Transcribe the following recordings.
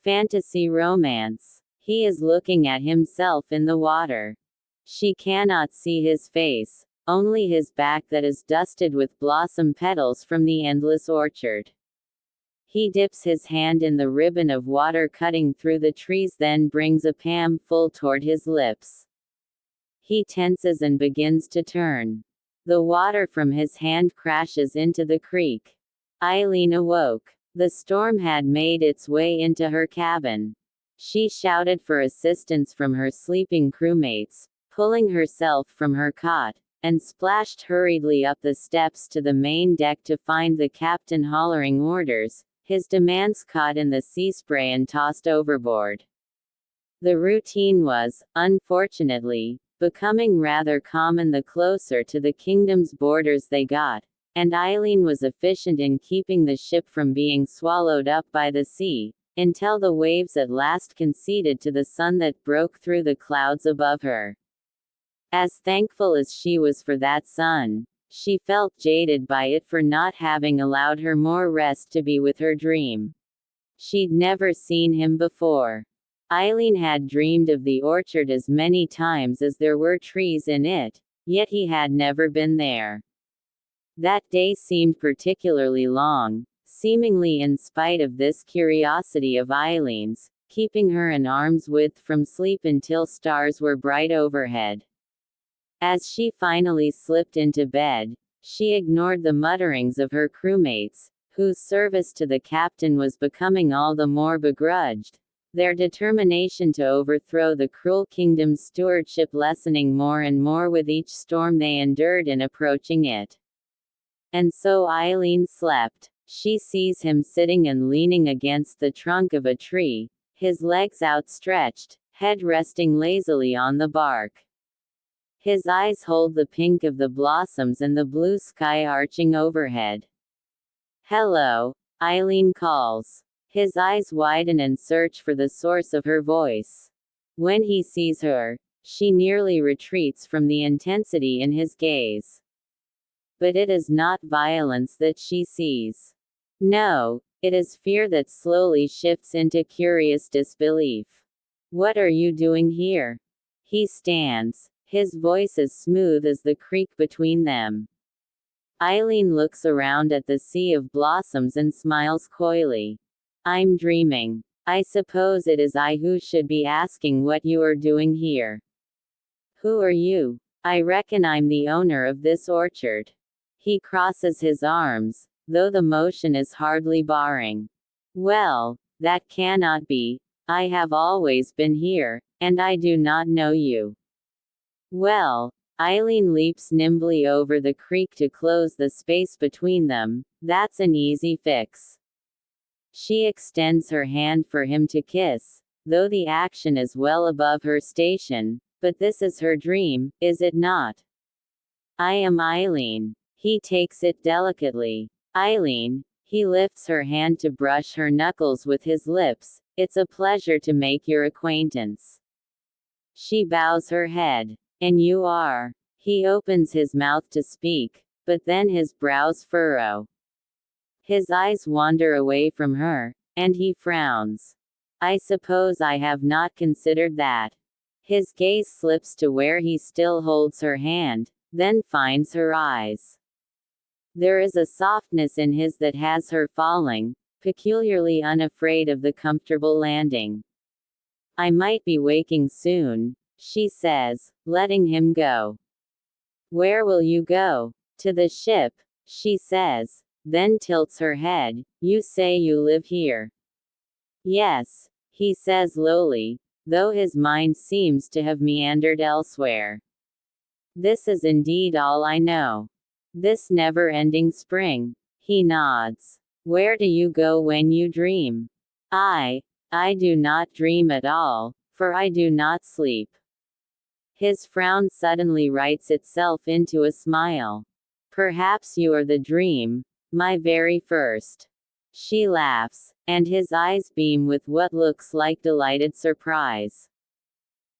Fantasy romance. He is looking at himself in the water. She cannot see his face, only his back that is dusted with blossom petals from the endless orchard. He dips his hand in the ribbon of water cutting through the trees, then brings a palm full toward his lips. He tenses and begins to turn. The water from his hand crashes into the creek. Eileen awoke. The storm had made its way into her cabin. She shouted for assistance from her sleeping crewmates, pulling herself from her cot, and splashed hurriedly up the steps to the main deck to find the captain hollering orders, his demands caught in the sea spray and tossed overboard. The routine was, unfortunately, becoming rather common the closer to the kingdom's borders they got, and Eileen was efficient in keeping the ship from being swallowed up by the sea, until the waves at last conceded to the sun that broke through the clouds above her. As thankful as she was for that sun, she felt jaded by it for not having allowed her more rest to be with her dream. She'd never seen him before. Eileen had dreamed of the orchard as many times as there were trees in it, yet he had never been there. That day seemed particularly long, seemingly in spite of this curiosity of Eileen's, keeping her an arm's width from sleep until stars were bright overhead. As she finally slipped into bed, she ignored the mutterings of her crewmates, whose service to the captain was becoming all the more begrudged, their determination to overthrow the cruel kingdom's stewardship lessening more and more with each storm they endured in approaching it. And so Eileen slept. She sees him sitting and leaning against the trunk of a tree, his legs outstretched, head resting lazily on the bark. His eyes hold the pink of the blossoms and the blue sky arching overhead. "Hello," Eileen calls. His eyes widen and search for the source of her voice. When he sees her, she nearly retreats from the intensity in his gaze. But it is not violence that she sees. No, it is fear that slowly shifts into curious disbelief. "What are you doing here?" He stands, his voice as smooth as the creek between them. Eileen looks around at the sea of blossoms and smiles coyly. "I'm dreaming. I suppose it is I who should be asking what you are doing here." "Who are you?" "I reckon I'm the owner of this orchard." He crosses his arms, though the motion is hardly barring. "Well, that cannot be. I have always been here, and I do not know you." "Well," Eileen leaps nimbly over the creek to close the space between them, "that's an easy fix." She extends her hand for him to kiss, though the action is well above her station, but this is her dream, is it not? "I am Eileen." He takes it delicately. "Eileen," he lifts her hand to brush her knuckles with his lips, "it's a pleasure to make your acquaintance." She bows her head. "And you are?" He opens his mouth to speak, but then his brows furrow. His eyes wander away from her, and he frowns. "I suppose I have not considered that." His gaze slips to where he still holds her hand, then finds her eyes. There is a softness in his that has her falling, peculiarly unafraid of the comfortable landing. "I might be waking soon," she says, letting him go. "Where will you go?" "To the ship," she says, then tilts her head. "You say you live here?" "Yes," he says lowly, though his mind seems to have meandered elsewhere. "This is indeed all I know. This never-ending spring." He nods. "Where do you go when you dream?" I do not dream at all, for I do not sleep." His frown suddenly writes itself into a smile. "Perhaps you are the dream, my very first." She laughs, and his eyes beam with what looks like delighted surprise.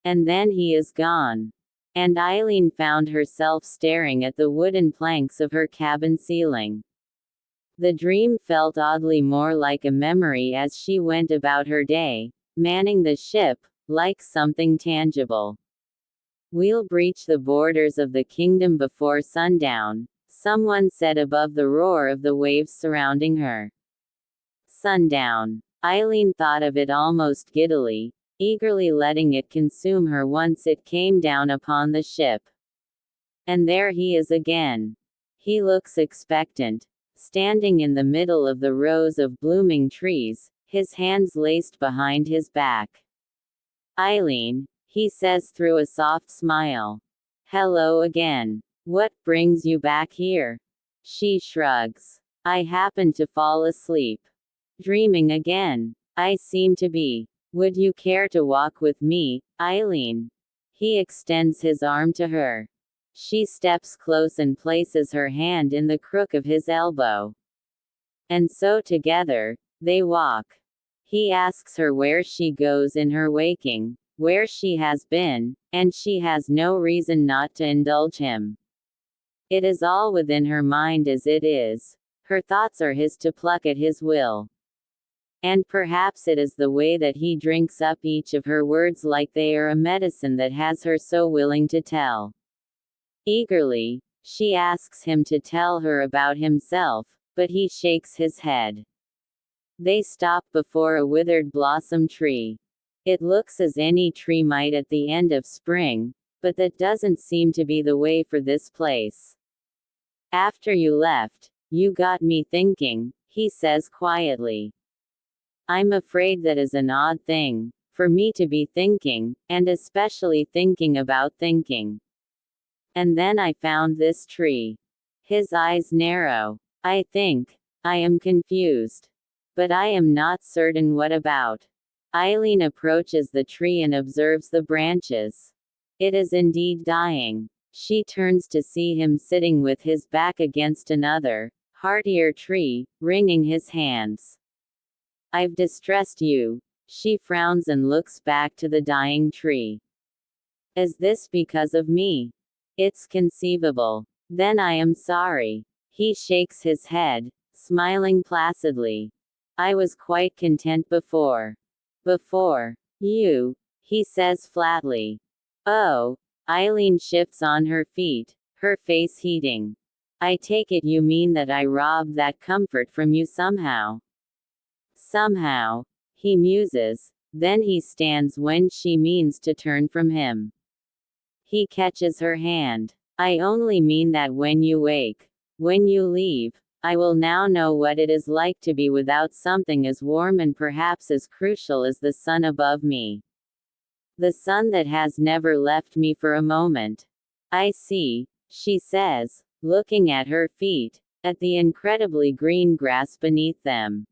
And then he is gone. And Eileen found herself staring at the wooden planks of her cabin ceiling. The dream felt oddly more like a memory as she went about her day, manning the ship, like something tangible. "We'll breach the borders of the kingdom before sundown," someone said above the roar of the waves surrounding her. Sundown. Eileen thought of it almost giddily, eagerly letting it consume her once it came down upon the ship. And there he is again. He looks expectant, standing in the middle of the rows of blooming trees, his hands laced behind his back. "Eileen," he says through a soft smile. "Hello again. What brings you back here?" She shrugs. "I happened to fall asleep. Dreaming again. I seem to be. Would you care to walk with me, Eileen?" He extends his arm to her. She steps close and places her hand in the crook of his elbow. And so together, they walk. He asks her where she goes in her waking, where she has been, and she has no reason not to indulge him. It is all within her mind as it is. Her thoughts are his to pluck at his will. And perhaps it is the way that he drinks up each of her words like they are a medicine that has her so willing to tell. Eagerly, she asks him to tell her about himself, but he shakes his head. They stop before a withered blossom tree. It looks as any tree might at the end of spring, but that doesn't seem to be the way for this place. "After you left, you got me thinking," he says quietly. "I'm afraid that is an odd thing, for me to be thinking, and especially thinking about thinking. And then I found this tree." His eyes narrow. "I think. I am confused. But I am not certain what about." Eileen approaches the tree and observes the branches. It is indeed dying. She turns to see him sitting with his back against another, heartier tree, wringing his hands. "I've distressed you." She frowns and looks back to the dying tree. "Is this because of me?" "It's conceivable. Then I am sorry." He shakes his head, smiling placidly. "I was quite content before." "Before you," he says flatly. "Oh." Eileen shifts on her feet, her face heating. "I take it you mean that I robbed that comfort from you somehow." "Somehow." He muses, then he stands when she means to turn from him. He catches her hand. "I only mean that when you wake, when you leave, I will now know what it is like to be without something as warm and perhaps as crucial as the sun above me. The sun that has never left me for a moment." "I see," she says, looking at her feet, at the incredibly green grass beneath them.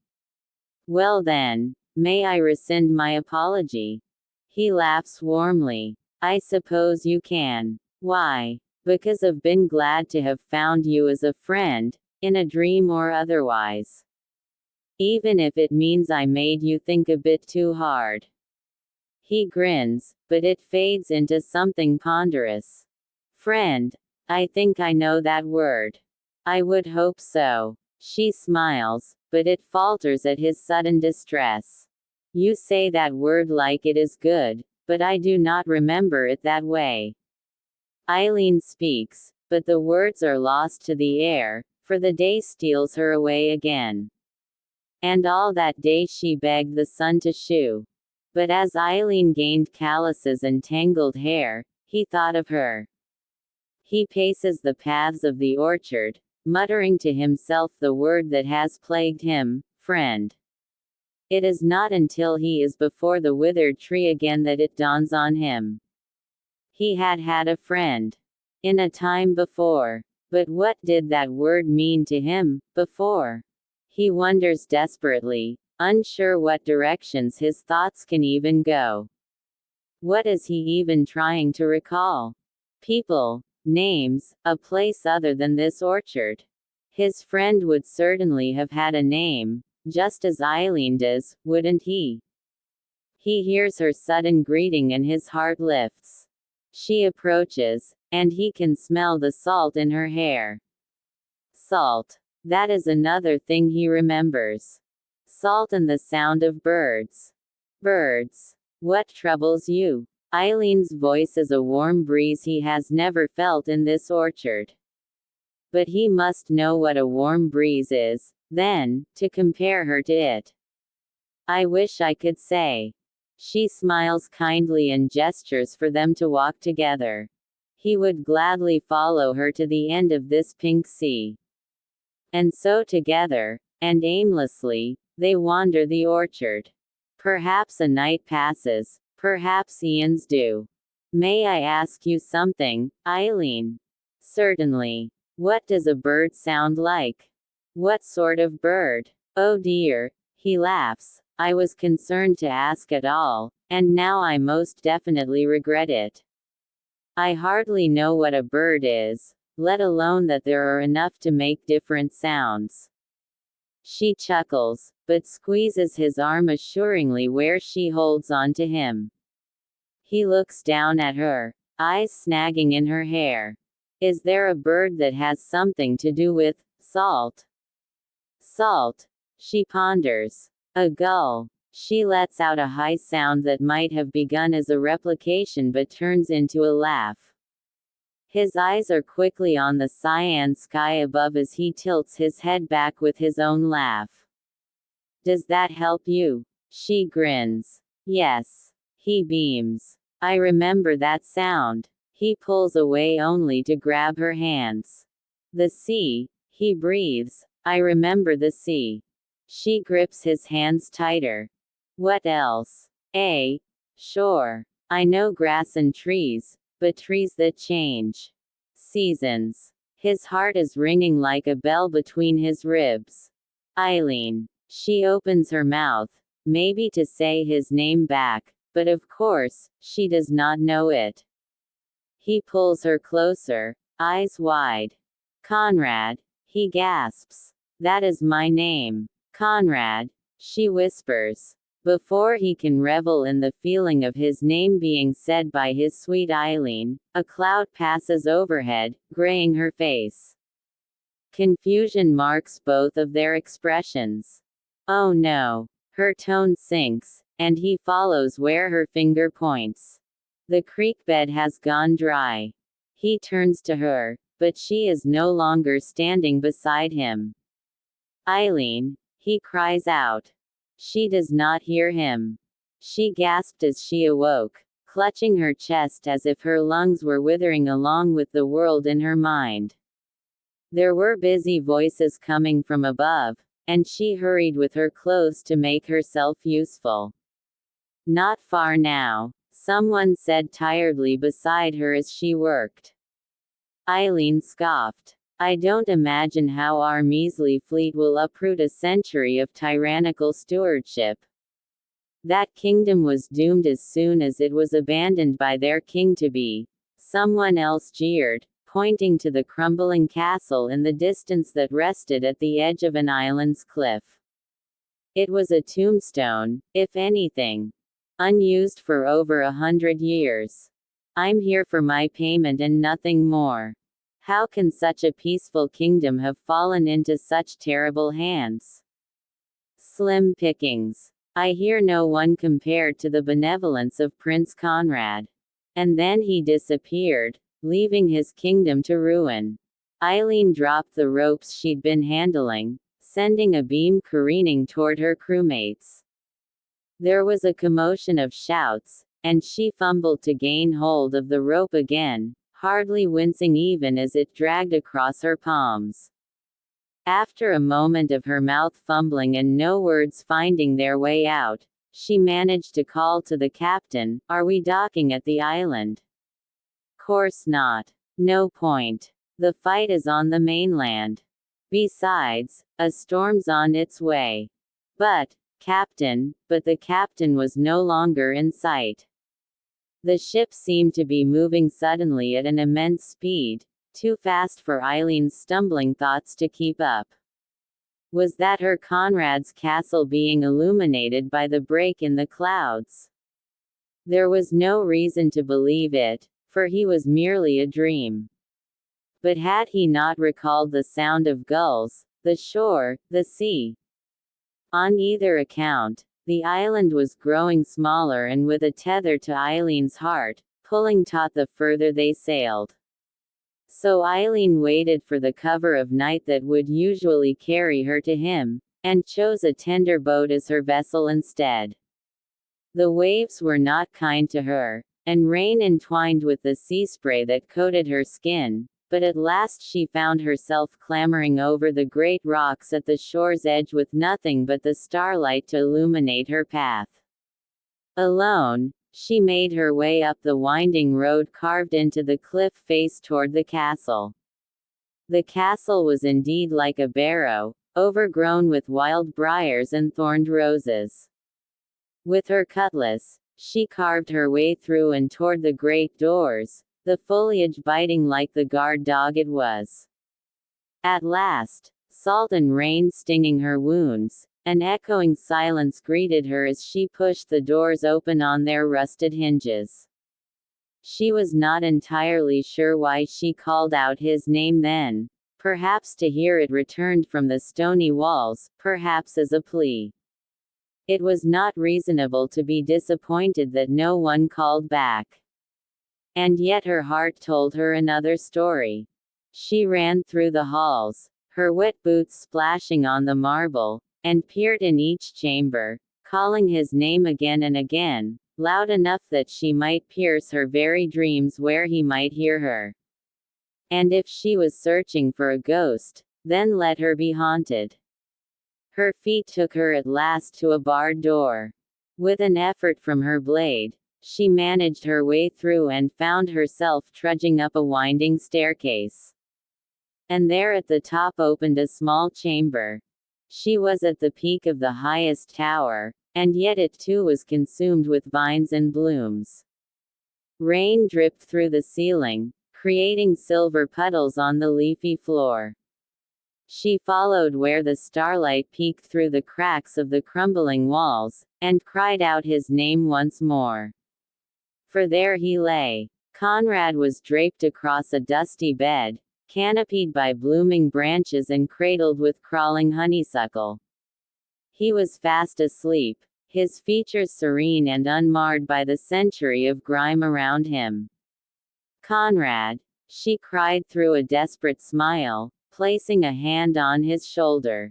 "Well then, may I rescind my apology?" He laughs warmly. "I suppose you can. Why? Because I've been glad to have found you as a friend, in a dream or otherwise. Even if it means I made you think a bit too hard." He grins, but it fades into something ponderous. "Friend? I think I know that word." "I would hope so." She smiles, but it falters at his sudden distress. "You say that word like it is good, but I do not remember it that way." Eileen speaks, but the words are lost to the air, for the day steals her away again. And all that day she begged the sun to shew. But as Eileen gained calluses and tangled hair, he thought of her. He paces the paths of the orchard, muttering to himself the word that has plagued him, friend. It is not until he is before the withered tree again that it dawns on him. He had had a friend. In a time before. But what did that word mean to him, before? He wonders desperately, unsure what directions his thoughts can even go. What is he even trying to recall? People, names, a place other than this orchard. His friend would certainly have had a name, just as Eileen does, wouldn't he? He hears her sudden greeting and his heart lifts. She approaches, and he can smell the salt in her hair. Salt. That is another thing he remembers. Salt and the sound of birds. Birds. What troubles you? Eileen's voice is a warm breeze he has never felt in this orchard. But he must know what a warm breeze is, then, to compare her to it. I wish I could say. She smiles kindly and gestures for them to walk together. He would gladly follow her to the end of this pink sea. And so together, and aimlessly, they wander the orchard. Perhaps a night passes, perhaps eons do. May I ask you something, Eileen? Certainly. What does a bird sound like? What sort of bird? Oh dear, he laughs. I was concerned to ask at all, and now I most definitely regret it. I hardly know what a bird is, let alone that there are enough to make different sounds. She chuckles, but squeezes his arm assuringly where she holds on to him. He looks down at her, eyes snagging in her hair. Is there a bird that has something to do with salt? Salt. She ponders. A gull. She lets out a high sound that might have begun as a replication but turns into a laugh. His eyes are quickly on the cyan sky above as he tilts his head back with his own laugh. Does that help you? She grins. Yes. He beams. I remember that sound. He pulls away only to grab her hands. The sea. He breathes. I remember the sea. She grips his hands tighter. What else? Sure. I know grass and trees, but trees that change. Seasons. His heart is ringing like a bell between his ribs. Eileen. She opens her mouth, maybe to say his name back, but of course, she does not know it. He pulls her closer, eyes wide. Conrad. He gasps. That is my name. Conrad. She whispers. Before he can revel in the feeling of his name being said by his sweet Eileen, a cloud passes overhead, graying her face. Confusion marks both of their expressions. Oh no. Her tone sinks, and he follows where her finger points. The creek bed has gone dry. He turns to her, but she is no longer standing beside him. Eileen, he cries out. She does not hear him. She gasped as she awoke, clutching her chest as if her lungs were withering along with the world in her mind. There were busy voices coming from above, and she hurried with her clothes to make herself useful. Not far now, someone said tiredly beside her as she worked. Eileen scoffed. I don't imagine how our measly fleet will uproot a century of tyrannical stewardship. That kingdom was doomed as soon as it was abandoned by their king-to-be, someone else jeered, pointing to the crumbling castle in the distance that rested at the edge of an island's cliff. It was a tombstone, if anything. Unused for over 100 years. I'm here for my payment and nothing more. How can such a peaceful kingdom have fallen into such terrible hands? Slim pickings. I hear no one compared to the benevolence of Prince Conrad. And then he disappeared, leaving his kingdom to ruin. Eileen dropped the ropes she'd been handling, sending a beam careening toward her crewmates. There was a commotion of shouts, and she fumbled to gain hold of the rope again, hardly wincing even as it dragged across her palms. After a moment of her mouth fumbling and no words finding their way out, she managed to call to the captain, "Are we docking at the island?" "Course not. No point. The fight is on the mainland. Besides, a storm's on its way." But the captain was no longer in sight. The ship seemed to be moving suddenly at an immense speed, too fast for Eileen's stumbling thoughts to keep up. Was that her Conrad's castle being illuminated by the break in the clouds? There was no reason to believe it, for he was merely a dream. But had he not recalled the sound of gulls, the shore, the sea. On either account, the island was growing smaller and with a tether to Eileen's heart, pulling taut the further they sailed. So Eileen waited for the cover of night that would usually carry her to him, and chose a tender boat as her vessel instead. The waves were not kind to her, and rain entwined with the sea spray that coated her skin, but at last she found herself clambering over the great rocks at the shore's edge with nothing but the starlight to illuminate her path. Alone, she made her way up the winding road carved into the cliff face toward the castle. The castle was indeed like a barrow, overgrown with wild briars and thorned roses. With her cutlass, she carved her way through and toward the great doors, the foliage biting like the guard dog it was. At last, salt and rain stinging her wounds, an echoing silence greeted her as she pushed the doors open on their rusted hinges. She was not entirely sure why she called out his name then, perhaps to hear it returned from the stony walls, perhaps as a plea. It was not reasonable to be disappointed that no one called back. And yet her heart told her another story. She ran through the halls, her wet boots splashing on the marble, and peered in each chamber, calling his name again and again, loud enough that she might pierce her very dreams where he might hear her. And if she was searching for a ghost, then let her be haunted. Her feet took her at last to a barred door. With an effort from her blade, she managed her way through and found herself trudging up a winding staircase. And there at the top opened a small chamber. She was at the peak of the highest tower, and yet it too was consumed with vines and blooms. Rain dripped through the ceiling, creating silver puddles on the leafy floor. She followed where the starlight peeked through the cracks of the crumbling walls, and cried out his name once more. For there he lay. Conrad was draped across a dusty bed, canopied by blooming branches and cradled with crawling honeysuckle. He was fast asleep, his features serene and unmarred by the century of grime around him. Conrad, she cried through a desperate smile, placing a hand on his shoulder.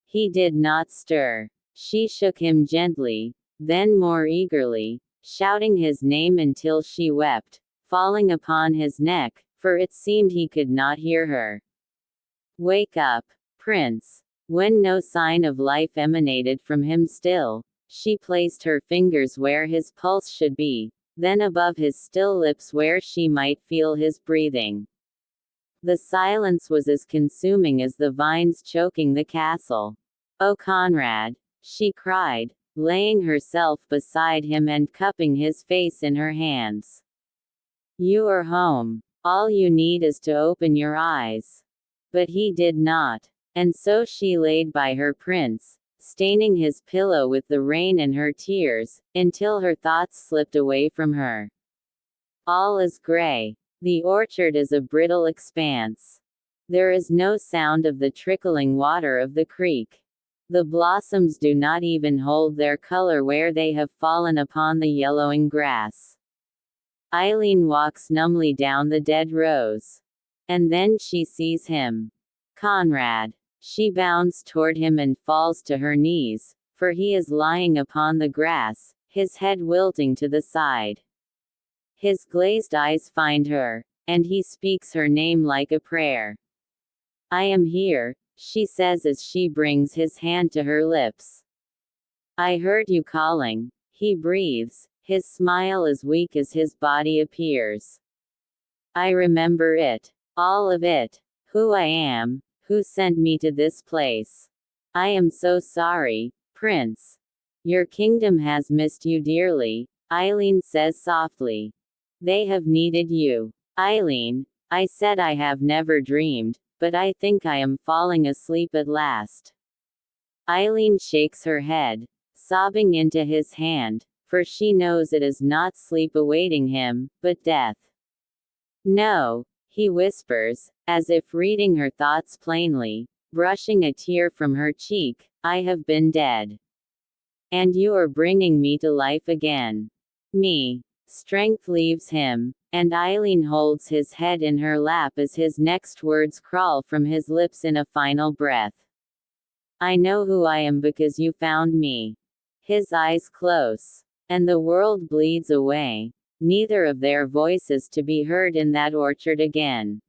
He did not stir. She shook him gently, then more eagerly, shouting his name until she wept, falling upon his neck, for it seemed he could not hear her. Wake up, Prince. When no sign of life emanated from him still, she placed her fingers where his pulse should be, then above his still lips where she might feel his breathing. The silence was as consuming as the vines choking the castle. "Oh, Conrad," she cried, laying herself beside him and cupping his face in her hands. "You are home. All you need is to open your eyes." But he did not. And so she laid by her prince, staining his pillow with the rain and her tears, until her thoughts slipped away from her. All is gray. The orchard is a brittle expanse. There is no sound of the trickling water of the creek. The blossoms do not even hold their color where they have fallen upon the yellowing grass. Eileen walks numbly down the dead rose. And then she sees him. Conrad. She bounds toward him and falls to her knees, for he is lying upon the grass, his head wilting to the side. His glazed eyes find her, and he speaks her name like a prayer. "I am here," she says as she brings his hand to her lips. "I heard you calling," he breathes, his smile as weak as his body appears. "I remember it. All of it. Who I am, who sent me to this place. I am so sorry, Prince. Your kingdom has missed you dearly," Eileen says softly. "They have needed you." "Eileen," I said, "I have never dreamed, but I think I am falling asleep at last." Eileen shakes her head, sobbing into his hand, for she knows it is not sleep awaiting him, but death. "No," he whispers, as if reading her thoughts plainly, brushing a tear from her cheek. I have been dead. And you are bringing me to life again. Me. Strength leaves him, and Eileen holds his head in her lap as his next words crawl from his lips in a final breath. I know who I am because you found me. His eyes close. And the world bleeds away. Neither of their voices to be heard in that orchard again.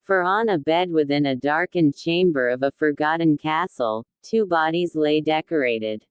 For on a bed within a darkened chamber of a forgotten castle, two bodies lay decorated.